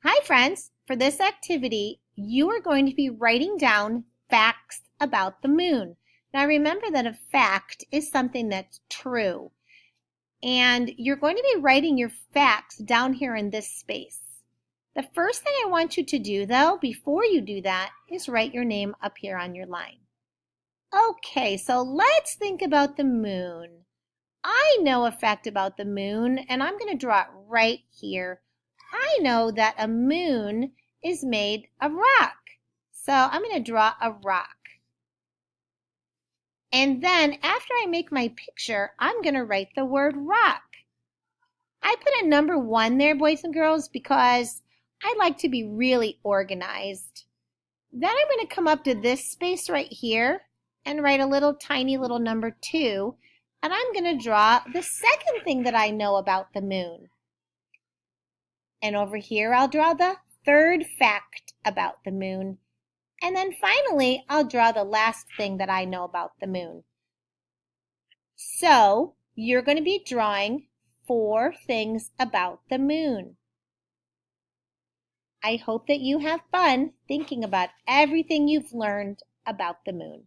Hi friends, for this activity you are going to be writing down facts about the moon. Now remember that a fact is something that's true, and you're going to be writing your facts down here in this space. The first thing I want you to do though, before you do that, is write your name up here on your line. Okay, so let's think about the moon. I know a fact about the moon, and I'm going to draw it right here. I know that a moon is made of rock. So I'm going to draw a rock. And then after I make my picture, I'm going to write the word rock. I put a number 1 there, boys and girls, because I like to be really organized. Then I'm going to come up to this space right here and write a little tiny little number 2. And I'm going to draw the second thing that I know about the moon. And over here, I'll draw the third fact about the moon. And then finally, I'll draw the last thing that I know about the moon. So, you're going to be drawing 4 things about the moon. I hope that you have fun thinking about everything you've learned about the moon.